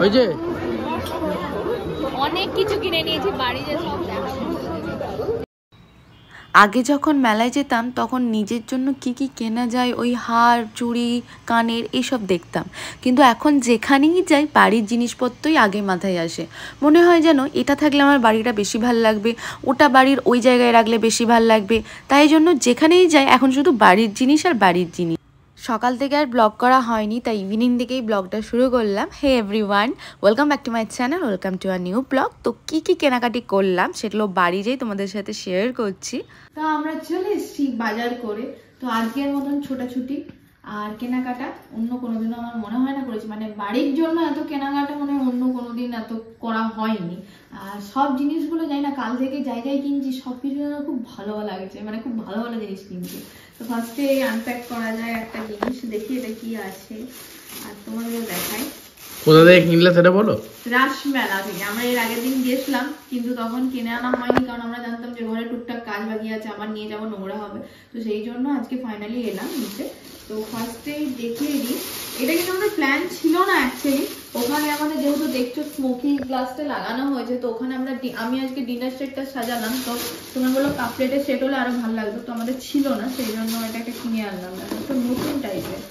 ওই যে অনেক কিছু কিনে নিয়েছি, বাড়িতে সব দেখাবো। আগে যখন মেলায় যেতাম তখন নিজের জন্য কি কি কেনা যায় ওই হার চুড়ি কানের এইসব দেখতাম, কিন্তু এখন যেখানেই যাই বাড়ির জিনিসপত্রই আগে মাথায় আসে। মনে হয় যেন এটা থাকলে আমার বাড়িটা বেশি ভাল লাগবে, ওটা বাড়ির ওই জায়গায় রাখলে বেশি ভাল লাগবে। তাই জন্য যেখানেই যাই এখন শুধু বাড়ির জিনিস আর বাড়ির জিনিস। সকাল থেকে আর ব্লগ করা হয়নি, তাই ইভিনিং থেকেই ব্লগটা শুরু করলাম। Hey everyone, welcome back to my channel, welcome to a new vlog. তো কী কী কেনাকাটি করলাম সেগুলো বাড়ি যেই তোমাদের সাথে শেয়ার করছি। তো আমরা চলে এসেছি বাজার করে। তো আজকের মতন ছোটাছুটি আর কেনাকাটা অন্য কোনোদিনও আমার মনে হয় না করেছি, মানে বাড়ির জন্য এত কেনাকাটা মনে হয় অন্য কোনোদিন এত করা হয়নি। আর সব জিনিসগুলো যাই না, কাল থেকে জায়গায় কিনছি, সব কিছু খুব ভালো লাগছে, মানে খুব ভালো ভালো জিনিস কিনছি। তো ফার্স্টে আনপ্যাক করা যায় একটা জিনিস, দেখি এটা কি আছে আর তোমাদের দেখাই। কোথা থেকে কিনলে সেটা বলো। রাসমেলা থেকে। আমরা এর আগের দিন গেছিলাম কিন্তু তখন কিনে আনা হয়নি, কারণ আমরা জানতাম যে ঘরে টুকটাক কাজ বাকি আছে, আবার নিয়ে যাবো, নোংরা হবে। তো সেই জন্য আজকে ফাইনালি এলাম নিতে। তো ফার্স্টে দেখিয়ে দিই, এটা কিন্তু আমাদের প্ল্যান ছিল না অ্যাকচুয়ালি। ওখানে আমাদের যেহেতু দেখছো স্মোকি গ্লাসটা লাগানো হয়েছে, তো ওখানে আমি আজকে ডিনার সেটটা সাজালাম। তো তোমার বললো কাপ প্লেটের সেট হলে আরো ভালো লাগতো, তো আমাদের ছিল না, সেই জন্য এটাকে কিনে আনলাম। একটা নতুন টাইপের,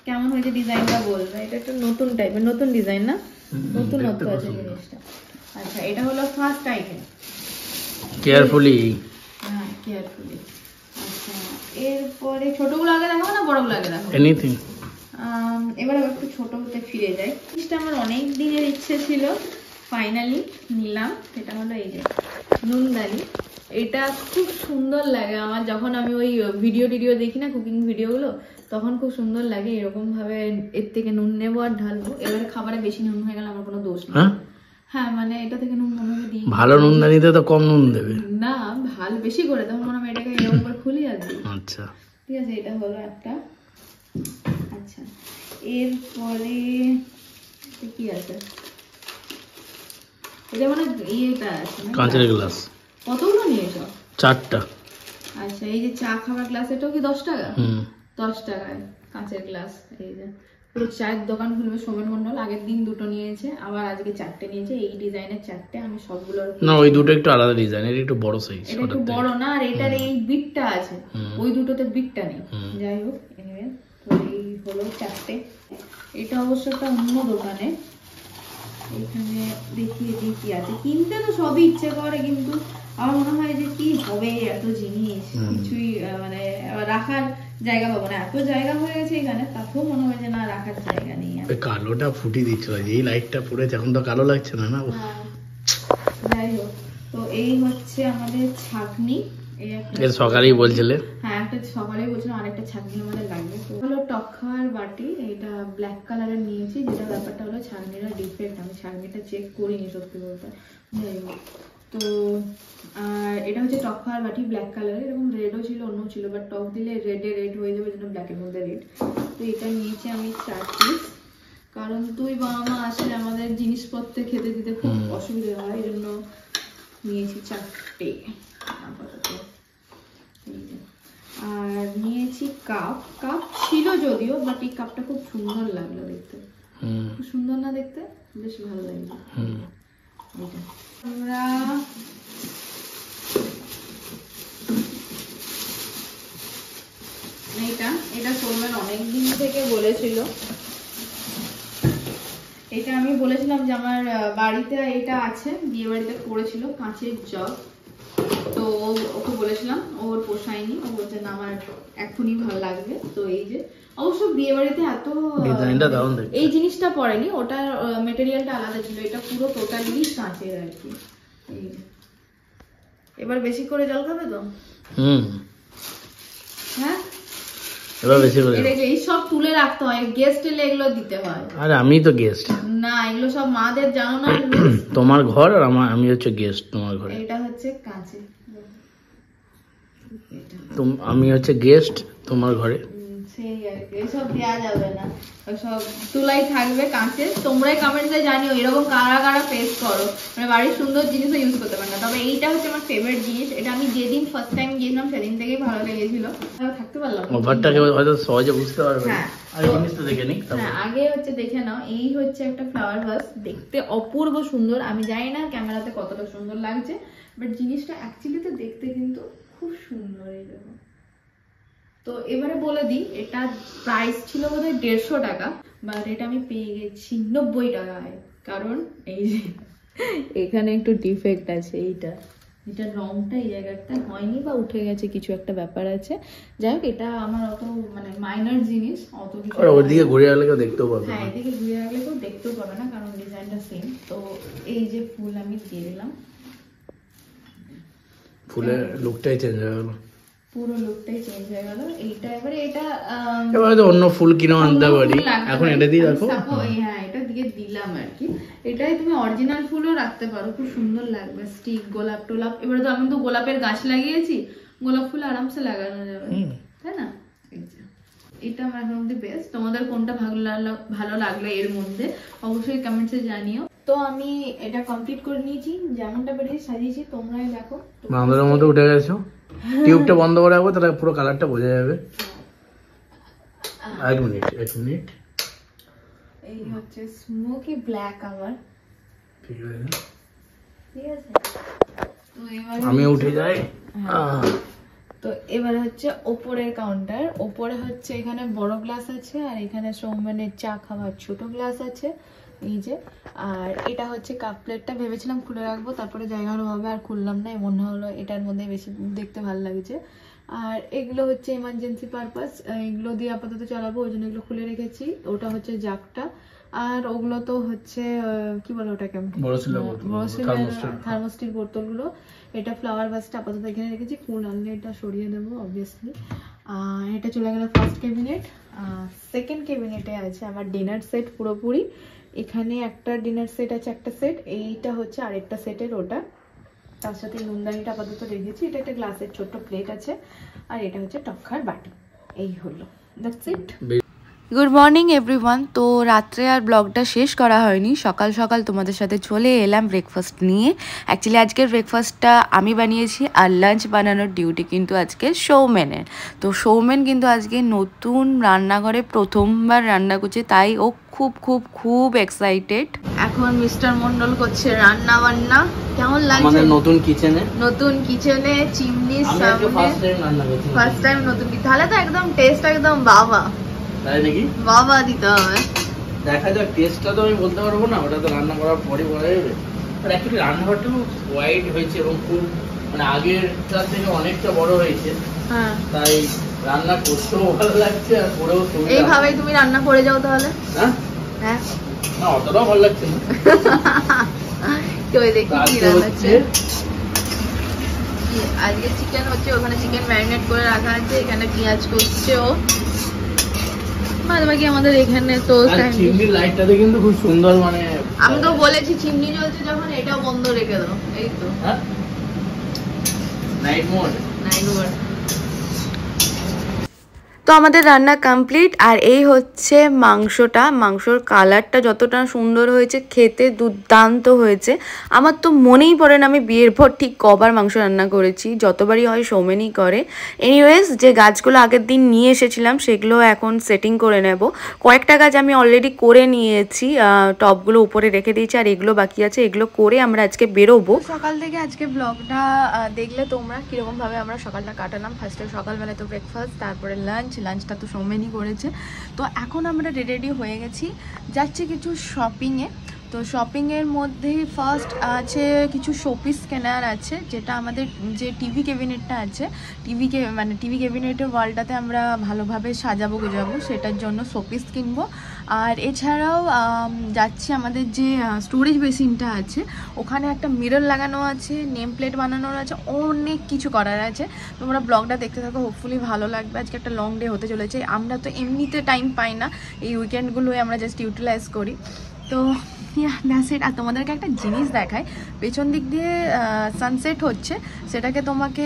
কেমন হয়েছে ডিজাইনটা বলবে। এটা একটা নতুন টাইপের, নতুন ডিজাইন না, নতুনত্ব আছে জিনিসটা। আচ্ছা, এটা হলো ফার্স্ট আইটেম। কেয়ারফুলি, হ্যাঁ কেয়ারফুলি। আচ্ছা, এরপরে ছোটগুলো আগে দেখাবো না বড়গুলো আগে দেখাবো? এনিথিং। এবার একটু ছোট হতে ফিরে যাই। জিনিসটা আমার অনেক দিনের ইচ্ছে ছিল, ফাইনালি নিলাম। এটা হলো এই যে নুনদানি। এটা খুব সুন্দর লাগে আমার, যখন আমি ওই ভিডিও দেখি না কুকিং ভিডিওগুলো, তখন খুব সুন্দর লাগে। এরকম ভাবে এর থেকে নুন নেবো আর ঢালবো। এবারে খাবারে বেশি নুন হয়ে গেলে আমার কোনো দোষ নেই। হ্যাঁ মানে এটা থেকে নুন মনে হয় দিই, ভালো নুনদানিতে তো কম নুন দেবে না, ভালো বেশি করে তখন মনে হয় এটাকে এরকম করে খুলি আর দিই। আচ্ছা ঠিক আছে, এটা হলো একটা। আচ্ছা, এরপরে কি আছে, এটা মানে ইয়েটা আছে কাঁচের গ্লাস। কতগুলো নিয়েছো? 4টা। আচ্ছা, এই যে চা খাওয়ার গ্লাস, এটাও কি 10 টাকা? 10 টাকায় কাঁচের গ্লাস। এই যে পুরো চায়ের দোকান খুলবে সোমেন মন্ডল। আগের দিন 2টো নিয়েছে, আবার আজকে 4টে নিয়েছে। এই ডিজাইনের 4টে। আমি সবগুলো না, ওই দুটো একটু আলাদা ডিজাইন, এটা একটু বড় সাইজ। এটা একটু বড় না, আর এটার এই বিটটা আছে, ওই দুটোতে বিটটা নেই। যাই হোক, এনিওয়ে, তো এই হলো 4টে। এটা অবশ্য একটা অন্য দোকানে। এখানে দেখিয়ে দিই কি আছে। কিনতে তো সবই ইচ্ছে করে, কিন্তু আমার মনে হয় যে কি হবে এত জিনিস, কিছুই মানে রাখার জায়গা পাবো না। এত জায়গা হয়ে গেছে এখানে, তাতেও মনে হয় যে না, রাখার জায়গা নেই। কালোটা ফুটিয়ে দিচ্ছিল, এই লাইটটা পড়েছে এখন তো কালো লাগছে না। না যাই হোক, তো এই হচ্ছে আমাদের ছাঁকনি। এর সকালেই বলছিলে। হ্যাঁ, একটা সকালেই বলছিলাম, আরেকটা ছাঁকনি আমাদের লাগবে। তো হলো টক খাওয়ার বাটি। এটা ব্ল্যাক কালারের নিয়েছি, যেটা ব্যাপারটা হলো ছাঁকনিটা ডিফেক্ট। আমি ছাঁকনিটা চেক করিনি সত্যি বলতে। যাই হোক, তো আর এটা হচ্ছে টক খাওয়ার বাটি, ব্ল্যাক কালারের। এরকম রেডও ছিল, অন্য ছিল, বাট টক দিলে রেডে রেড হয়ে যাবে, যেন ব্ল্যাকের মধ্যে রেড। তো এটা নিয়েছি আমি 4 পিস, কারণ তুই বাবা মা আসলে আমাদের জিনিসপত্র খেতে দিতে খুব অসুবিধা হয়, এই জন্য নিয়েছি 4টে আপাতত। আর নিয়েছি কাপ। কাপ ছিল যদিও, বাট এই কাপটা খুব সুন্দর লাগলো দেখতে। খুব সুন্দর না দেখতে? বেশ ভালো লাগলো। এটা আমরা এটা করবেন অনেকদিন থেকে বলেছিল। এটা আমি বলেছিলাম যে আমার বাড়িতে এটা আছে, বিয়ে বাড়িতে করেছিল কাঁচের জগ। তো ওকে বলেছিলাম, ওর পোষায়নি। ও বলছে না, আমার এখনই ভালো লাগবে। তো এই যে, অবশ্য বিয়ে বাড়িতে এত এই জিনিসটা পড়েনি, ওটার মেটেরিয়ালটা আলাদা ছিল। এটা পুরো টোটালি কাঁচের আর কি। এবার বেশি করে জল খাবে তো? হ্যাঁ, এবার বেশি করে। এই সব তুলে রাখতে হয়, গেস্ট এলে এগুলো দিতে হয়। আরে আমি তো গেস্ট না, এগুলো সব মাদের, জানো না? তোমার ঘর আর আমি হচ্ছে গেস্ট তোমার ঘরে। এটা হচ্ছে কাঁচের, আমি হচ্ছে গেস্ট তোমার ঘরে। সেই আর কি, এসব দেওয়া যাবে না, সব তুলাই থাকবে কাঁচের। তোমরাই কমেন্টে জানিও এরকম কারা কারা ফেস করো, মানে বাড়ির সুন্দর জিনিসও ইউজ করতে পারে না। তবে এইটা হচ্ছে আমার ফেভারিট জিনিস, এটা আমি যেদিন ফার্স্ট টাইম গিয়েছিলাম সেদিন থেকেই ভালো লেগেছিল, থাকতে পারলাম না। অফারটাকে হয়তো সহজে বুঝতে পারবে। হ্যাঁ, আর জিনিসটা দেখে নিই। হ্যাঁ আগে হচ্ছে দেখে নাও। এই হচ্ছে একটা ফ্লাওয়ার ভাস, দেখতে অপূর্ব সুন্দর। আমি জানি না ক্যামেরাতে কতটা সুন্দর লাগছে, বাট জিনিসটা অ্যাকচুয়ালি তো দেখতে কিন্তু খুব সুন্দর। এই দেখো। তো এবারে বলে দিই, এটা প্রাইস ছিল বোধহয় 150 টাকা, বাট এটা আমি পেয়ে গেছি 90 টাকায়। কারণ এই যে এখানে একটু ডিফেক্ট আছে, এটার রংটা এই জায়গাটা হয়নি বা উঠে গেছে, কিছু একটা ব্যাপার আছে। যাই হোক, এটা আমার অত মানে মাইনর জিনিস, অত কিছু। ওইদিকে ঘুরে গেলে কেউ দেখতেও পাবে। হ্যাঁ, এদিকে ঘুরে গেলে কেউ দেখতেও পাবে না, কারণ ডিজাইনটা সেম। তো এই যে ফুল আমি দিয়ে দিলাম, ফুলের লুকটাই চেঞ্জ হয়ে গেল, পুরো লুকটাই চেঞ্জ হয়ে গেল। এইটা এবারে এটা এবারে তো অন্য ফুল কিনে আনতে পারি, এখন এটা দিয়ে রাখো। হ্যাঁ, এটা দিয়ে দিলাম আর কি। এটাই তুমি অরিজিনাল ফুলও রাখতে পারো, খুব সুন্দর লাগবে। স্টিক, গোলাপ টোলাপ, এবারে তো আমি তো গোলাপের গাছ লাগিয়েছি, গোলাপ ফুল আরামসে লাগানো যাবে, তাই না? এটা আমার এখন অব্দি বেস্ট। তোমাদের কোনটা ভালো লাগলো এর মধ্যে অবশ্যই কমেন্টসে জানিও। তো আমি এটা কমপ্লিট করে নিয়েছি, যেমনটা বেরিয়ে সাজিয়েছি তোমরাই দেখো। আমাদের মধ্যে উঠে গেছো, টিউবটা বন্ধ করে রাখবো, তাহলে পুরো কালারটা বোঝা যাবে। এক মিনিট। এই হচ্ছে স্মোকি ব্ল্যাক আমার, ঠিক আছে, ঠিক আছে। তো এবারে আমি উঠে যাই। তো এবারে হচ্ছে ওপরের কাউন্টার। ওপরে হচ্ছে এখানে বড় গ্লাস আছে, আর এখানে সৌমেনের চা খাওয়ার ছোট গ্লাস আছে, এই যে। আর এটা হচ্ছে কাপ প্লেটটা, ভেবেছিলাম খুলে রাখবো, তারপরে জায়গার অভাবে আর খুললাম না, মনে হলো এটার মধ্যে বেশি দেখতে ভালো লাগছে। আর এগুলো হচ্ছে ইমার্জেন্সি পারপাস, এগুলো দিয়ে আপাতত চালাবো, ওই জন্য এগুলো খুলে রেখেছি। ওটা হচ্ছে জাগটা, আর ওগুলো তো হচ্ছে কি বলে ওটাকে, বড় থার্মোস্টিল বোতলগুলো। এটা ফ্লাওয়ার ভাসটা আপাতত এখানে রেখেছি, ফুল আনলে এটা সরিয়ে দেবো অবভিয়াসলি। এটা চলে গেল ফার্স্ট ক্যাবিনেট। সেকেন্ড ক্যাবিনেটে আছে আমার ডিনার সেট পুরোপুরি। এখানে একটা ডিনার সেট আছে, একটা সেট, এইটা হচ্ছে আরেকটা সেটের ওটা। তার সাথে নুনদানিটা আপাতত রেখেছি। এটা একটা গ্লাসের ছোট্ট প্লেট আছে, আর এটা হচ্ছে টক্কার বাটি। এই হলো, that's it. Good morning everyone. তো রাত্রে আর ব্লগটা শেষ করা হয়নি, সকাল সকাল তোমাদের সাথে চলে এলাম ব্রেকফাস্ট নিয়ে। অ্যাকচুয়ালি আজকের ব্রেকফাস্টটা আমি বানিয়েছি, আর লাঞ্চ বানানোর ডিউটি কিন্তু আজকে সৌমেনের। তো সৌমেন কিন্তু আজকে নতুন রান্নাঘরে প্রথমবার রান্না করছে, তাই ও খুব খুব খুব এক্সাইটেড। এখন মিস্টার মন্ডল করছে রান্না বান্না। কেমন লাগছে আমাদের নতুন কিচেনে চিমনির সামনে ফার্স্ট টাইম নতুন কিচেন, তাহলে তো একদম টেস্ট একদম বাবা বাবা দিতে হবে। দেখা যাক, টেস্টটা তো আমি বলতে পারবো না, ওটা তো রান্না করার পরে বলা যাবে। আর অ্যাকচুয়ালি রান্নাঘরটা ওয়াইড হয়েছে এবং খুব মানে আগেরটার থেকে অনেকটা বড় হয়েছে। হ্যাঁ, তাই রান্না করতেও ভালো লাগছে, আর করেও সুবিধা। এইভাবেই তুমি রান্না করে যাও তাহলে? হ্যাঁ, না অতটাও ভালো লাগছে না। কেউ দেখি কি রান্না হচ্ছে। আজকে চিকেন হচ্ছে, ওখানে চিকেন ম্যারিনেট করে রাখা আছে, এখানে পেঁয়াজ করছে ও। বাকি আমাদের এখানে তো চিমনির লাইটটাতে কিন্তু খুব সুন্দর, মানে আমি তো বলেছি চিমনি জ্বলছে যখন এটাও বন্ধ রেখে দাও। এই তো নাইট মোড। তো আমাদের রান্না কমপ্লিট। আর এই হচ্ছে মাংসর কালারটা যতটা সুন্দর হয়েছে, খেতে দুর্দান্ত হয়েছে। আমার তো মনেই পড়ে না আমি বিয়ের পর ঠিক কবার মাংস রান্না করেছি, যতবারই হয় সৌমেনই করে। এনিওয়েজ, যে গাছগুলো আগের দিন নিয়ে এসেছিলাম সেগুলো এখন সেটিং করে নেব। কয়েকটা গাছ আমি অলরেডি করে নিয়েছি, টপগুলো উপরে রেখে দিয়েছি, আর এগুলো বাকি আছে, এগুলো করে আমরা আজকে বেরোবো। সকাল থেকে আজকে ব্লগটা দেখলে তোমরা কীরকমভাবে আমরা সকালটা কাটালাম। ফার্স্টে সকালবেলায় তো ব্রেকফাস্ট, তারপরে লাঞ্চটা তো সৌমেনই করেছে। তো এখন আমরা রেডি হয়ে গেছি, যাচ্ছি কিছু শপিংয়ে। তো শপিংয়ের মধ্যে ফার্স্ট আছে কিছু শোপিস কেনার আছে, যেটা আমাদের যে টিভি ক্যাবিনেটটা আছে, টিভি ক্যাবিনেটের ওয়ালটাতে আমরা ভালোভাবে সাজাবো গোজাবো, সেটার জন্য শোপিস কিনবো। আর এছাড়াও যাচ্ছি আমাদের যে স্টোরেজ বেসিনটা আছে, ওখানে একটা মিরর লাগানো আছে, নেম প্লেট বানানোর আছে, অনেক কিছু করার আছে। তোমরা ব্লগটা দেখতে থাকো, হোপফুলি ভালো লাগবে। আজকে একটা লং ডে হতে চলেছে। আমরা তো এমনিতে টাইম পাই না, এই উইকেন্ডগুলোই আমরা জাস্ট ইউটিলাইজ করি। তো দ্যাটস ইট। আর তোমাদেরকে একটা জিনিস দেখায়, পেছন দিক দিয়ে সানসেট হচ্ছে, সেটাকে তোমাকে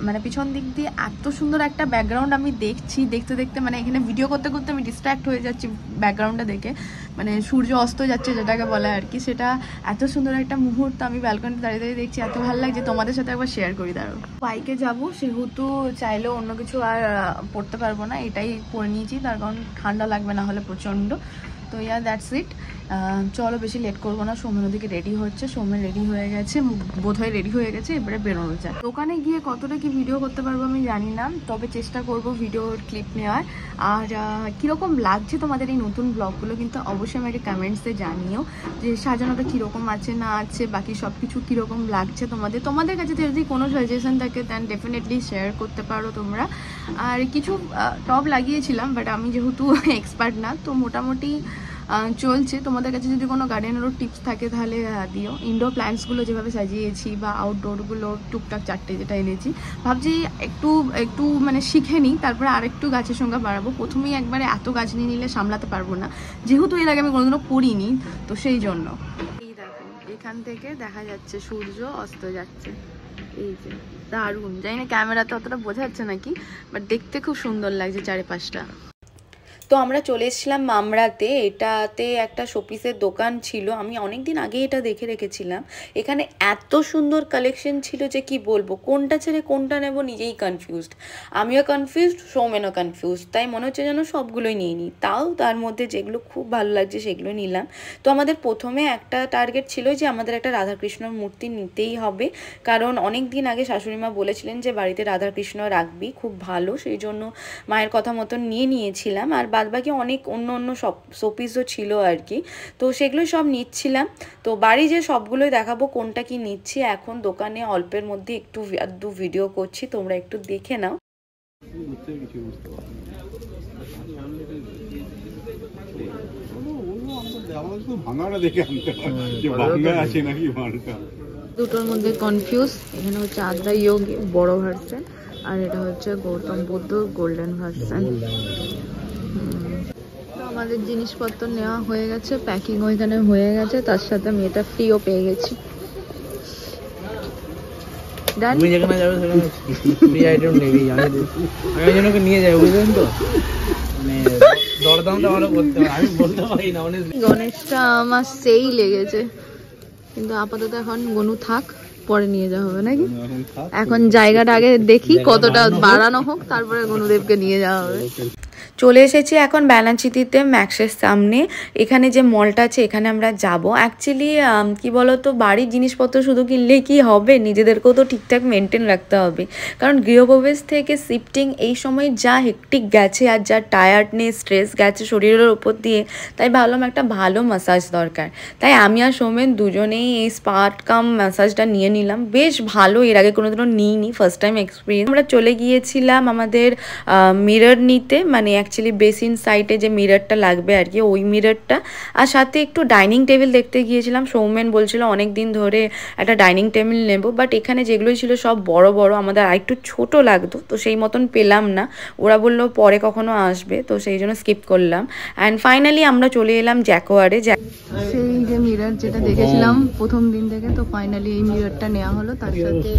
মানে পিছন দিক দিয়ে এত সুন্দর একটা ব্যাকগ্রাউন্ড আমি দেখছি, দেখতে দেখতে মানে এখানে ভিডিও করতে করতে আমি ডিস্ট্র্যাক্ট হয়ে যাচ্ছি ব্যাকগ্রাউন্ডটা দেখে, মানে সূর্য অস্ত যাচ্ছে যেটাকে বলে আর কি, সেটা এত সুন্দর একটা মুহূর্ত আমি ব্যালকনিতে দাঁড়িয়ে দাঁড়িয়ে দেখছি, এত ভালো লাগছে। তোমাদের সাথে একবার শেয়ার করি দাঁড়ো। বাইকে যাবো সেহেতু চাইলেও অন্য কিছু আর পড়তে পারবো না, এটাই পরে নিয়েছি, তার কারণ ঠান্ডা লাগবে না হলে প্রচণ্ড। তো দ্যাটস ইট। চলো বেশি লেট করবো না, সৌমেন ওদিকে রেডি হচ্ছে, সৌমেন রেডি হয়ে গেছে, বোধহয় রেডি হয়ে গেছে, এবারে বেরোনো যায়। দোকানে গিয়ে কতটা কি ভিডিও করতে পারবো আমি জানি না, তবে চেষ্টা করব ভিডিওর ক্লিপ নেওয়ার। আর কীরকম লাগছে তোমাদের এই নতুন ব্লগগুলো কিন্তু অবশ্যই আমাকে কমেন্টসে জানিও, যে সাজানোটা কীরকম আছে না আছে, বাকি সব কিছু কীরকম লাগছে তোমাদের কাছে যদি কোনো সাজেশন থাকে দেন ডেফিনেটলি শেয়ার করতে পারো তোমরা। আর কিছু টপ লাগিয়েছিলাম, বাট আমি যেহেতু এক্সপার্ট না, তো মোটামুটি চলছে। তোমাদের কাছে যদি কোনো গার্ডেনেরও টিপস থাকে তাহলে দিও। ইনডোর প্ল্যান্টসগুলো যেভাবে সাজিয়েছি বা আউটডোরগুলো টুকটাক চারটে যেটা এনেছি, ভাবছি একটু মানে শিখে নিই, তারপরে আরেকটু গাছের সংখ্যা বাড়াবো। প্রথমেই একবারে এত গাছ নিয়ে নিলে সামলাতে পারবো না, যেহেতু এর আগে আমি কোনোদিনও করিনি, তো সেই জন্য। এই দেখো এখান থেকে দেখা যাচ্ছে সূর্য অস্ত যাচ্ছে, এই যে দারুণ। জানি না ক্যামেরাতে অতটা বোঝা যাচ্ছে নাকি, বাট দেখতে খুব সুন্দর লাগছে চারিপাশটা। তো আমরা চলে এসেছিলাম মামরাতে, এটাতে একটা শোপিসের দোকান ছিল, আমি অনেক দিন আগে এটা দেখে রেখেছিলাম। এখানে এত সুন্দর কালেকশন ছিল যে কি বলবো, কোনটা ছেড়ে কোনটা নেব নিজেই কনফিউজড, আমিও কনফিউজড, সৌমেনও কনফিউজড, তাই মনে হচ্ছে যেন সবগুলোই নিয়ে নিই। তাও তার মধ্যে যেগুলো খুব ভালো লাগছে সেগুলো নিলাম। তো আমাদের প্রথমে একটা টার্গেট ছিল যে আমাদের একটা রাধাকৃষ্ণর মূর্তি নিতেই হবে, কারণ অনেক দিন আগে শাশুড়িমা বলেছিলেন যে বাড়িতে রাধাকৃষ্ণ রাখবি, খুব ভালো, সেই জন্য মায়ের কথা মতন নিয়ে নিয়েছিলাম। আর বাদবাকি অনেক অন্য সব শোপিসও ছিল আর কি, তো সেগুলো সব নিচ্ছিলাম। তো বাড়ি যে সবগুলোই দেখাবো কোনটা কি নিচ্ছি, এখন দোকানে অল্পের মধ্যে একটু ভিডিও করছি, তোমরা একটু দেখে নাও। দুটোর মধ্যে কনফিউজ। এখানে হচ্ছে আদ্রা যোগী বড় ভার্সন, আর এটা হচ্ছে গৌতম বুদ্ধ গোল্ডেন ভার্সন। আমাদের জিনিসপত্র নেওয়া হয়ে গেছে, প্যাকিং ওইখানে হয়ে গেছে, তার সাথে আমি এটা ফ্রিও পেয়ে গেছি। তুমি যেখানে যাবে সেখানে ফ্রি আইটেম নেবেই, আমি ওই জন্য নিয়ে যাই, বুঝলেন তো, মানে দরদামটা ভালো করতে হবে, আমি বলতে পারি না। গণেশটা আমার সেই লেগেছে, কিন্তু আপাতত এখন গনু থাক, পরে নিয়ে যাওয়া হবে নাকি। এখন জায়গাটা আগে দেখি কতটা বাড়ানো হোক, তারপরে গনুদেবকে নিয়ে যাওয়া হবে। চলে এসেছি এখন ব্যানাচিতিতে ম্যাক্সের সামনে, এখানে যে মলটা আছে এখানে আমরা যাব। অ্যাকচুয়ালি কি বলতো, বাড়ির জিনিসপত্র শুধু কিনলে কি হবে, নিজেদেরকেও তো ঠিকঠাক মেনটেন রাখতে হবে, কারণ গৃহপ্রবেশ থেকে শিফটিং এই সময় যা হেক্টিক গেছে আর যা টায়ার্ডনেস স্ট্রেস গেছে শরীরের ওপর দিয়ে, তাই ভাবলাম একটা ভালো ম্যাসাজ দরকার। তাই আমি আর সৌমেন দুজনেই এই স্পাট কাম ম্যাসাজটা নিয়ে নিলাম, বেশ ভালো, এর আগে কোনোদিনও নিইনি, ফার্স্ট টাইম এক্সপিরিয়েন্স। আমরা চলে গিয়েছিলাম আমাদের মিরর নিতে, মানে অ্যাকচুয়ালি বেসিন সাইডে যে মিররটা লাগবে আর কি, ওই মিররটা, আর সাথে একটু ডাইনিং টেবিল দেখতে গিয়েছিলাম। সৌমেন বলছিল অনেক দিন ধরে একটা ডাইনিং টেবিল নেব, বাট এখানে যেগুলোই ছিল সব বড় বড়, আমাদের আরেকটু ছোট লাগতো, তো সেই মতন পেলাম না। ওরা বললো পরে কখনো আসবে, তো সেই জন্য স্কিপ করলাম। অ্যান্ড ফাইনালি আমরা চলে এলাম জ্যাকোয়ারে। সেই যে মিরর যেটা দেখেছিলাম প্রথম দিন থেকে, তো ফাইনালি এই মিররটা নেওয়া হলো, তার সাথে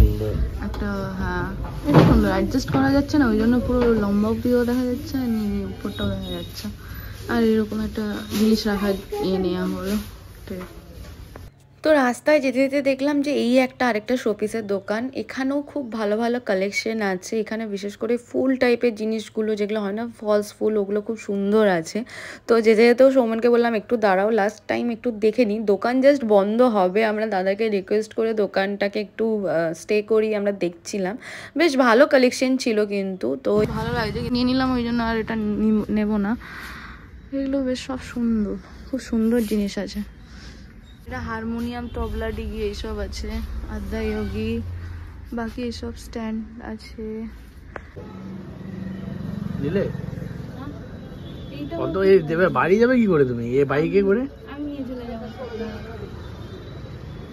একটা, হ্যাঁ এটা সুন্দর, অ্যাডজাস্ট করা যাচ্ছে না, ওই জন্য পুরো লম্বা অব্দিও দেখা যাচ্ছে, উপরটাও দেখা যাচ্ছে। আর এরকম একটা জিনিস রাখার নেওয়া হলো। তো রাস্তায় যেতে যেতে দেখলাম যে এই একটা আরেকটা শোপিসের দোকান, এখানেও খুব ভালো ভালো কালেকশন আছে। এখানে বিশেষ করে ফুল টাইপের জিনিসগুলো যেগুলো হয় না ফলস ফুল, ওগুলো খুব সুন্দর আছে। তো যেতে যেতেও সৌমেনকে বললাম একটু দাঁড়াও, লাস্ট টাইম একটু দেখে নিই, দোকান জাস্ট বন্ধ হবে, আমরা দাদাকে রিকোয়েস্ট করে দোকানটাকে একটু স্টে করি, আমরা দেখছিলাম, বেশ ভালো কালেকশন ছিল কিন্তু। তো ভালো লাগছে, নিয়ে নিলাম, ওই জন্য আর এটা নেব না। এগুলো বেশ সব সুন্দর, খুব সুন্দর জিনিস আছে। এটা হারমোনিয়াম, তবলা, ডিগি এইসব আছে, আদ্রা যোগী, বাকি এইসব স্ট্যান্ড আছে। নিলে কত এই দেবে, বাড়ি যাবে কি করে তুমি এই বাইকে করে? আমি নিয়ে চলে যাবো।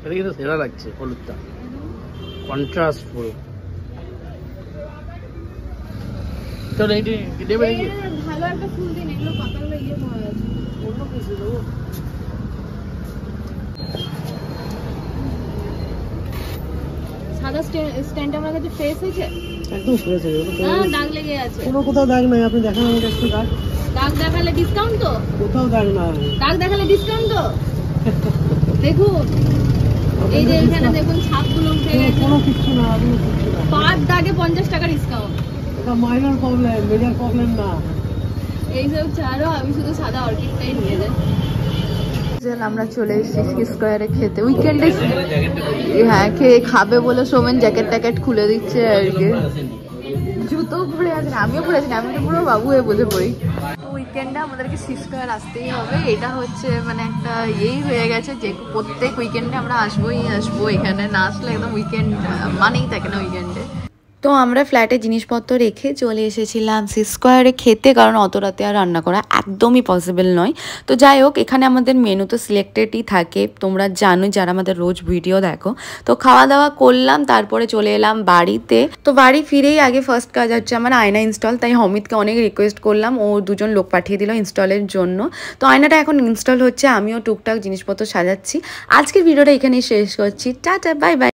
এটা কিন্তু সেরা লাগছে, হলুদটা কন্ট্রাস্ট পুরো। চলো এইটি দেবে নাকি? ভালো একটা ফুল দিন, এগুলো পাতাগুলো ইয়ে হয়ে আছে। অন্য কিছু দেবো, সাদা স্ট্যান্ড আমার কাছে ফ্রেশ হয়েছে, একদম ফ্রেশ হয়ে যাবে। হ্যাঁ দাগ লেগে আছে। কোনো কোথাও দাগ নাই, আপনি দেখান আমাকে একটু দাগ। দাগ দেখালে ডিসকাউন্ট তো? কোথাও দাগ না। দাগ দেখালে ডিসকাউন্ট তো? দেখুন এই যে এখানে দেখুন ছাপগুলো উঠে গেছে। কোনো কিছু না, কোনো কিছু না। পার দাগে 50 টাকা ডিসকাউন্ট। এটা মাইনর প্রবলেম, মেজর প্রবলেম না। এইসব ছাড়ো, আমি শুধু সাদা অর্কিডটাই নিয়ে যাই। আমরা চলে এসেছি স্কোয়ারে খেতে উইকেন্ডে। হ্যাঁ খেয়ে খাবে বলে সোমেন জ্যাকেট ট্যাকেট খুলে দিচ্ছে আর কি। জুতো পরে আছে, আমিও পরে আছি, আমি তো পুরো বাবু হয়ে বসে পড়ি। উইকেন্ডে আমাদেরকে স্কোয়ার আসতেই হবে, এটা হচ্ছে মানে একটা ইয়েই হয়ে গেছে যে প্রত্যেক উইকেন্ডে আমরা আসবো এখানে, না আসলে একদম উইকেন্ড মানেই থাকে না উইকেন্ডে। তো আমরা ফ্ল্যাটে জিনিসপত্র রেখে চলে এসেছিলাম স্কোয়ারে খেতে, কারণ অত রাতে আর রান্না করা একদমই পসিবল নয়। তো যাই হোক, এখানে আমাদের মেনু তো সিলেক্টেডই থাকে, তোমরা জানো যারা আমাদের রোজ ভিডিও দেখো। তো খাওয়া দাওয়া করলাম, তারপরে চলে এলাম বাড়িতে। তো বাড়ি ফিরেই আগে ফার্স্ট কাজ হচ্ছে আমার আয়না ইনস্টল, তাই অমিতকে অনেক রিকোয়েস্ট করলাম, ও 2জন লোক পাঠিয়ে দিল ইনস্টলের জন্য। তো আয়নাটা এখন ইনস্টল হচ্ছে, আমিও টুকটাক জিনিসপত্র সাজাচ্ছি। আজকের ভিডিওটা এখানেই শেষ করছি, টাটা বাই বাই।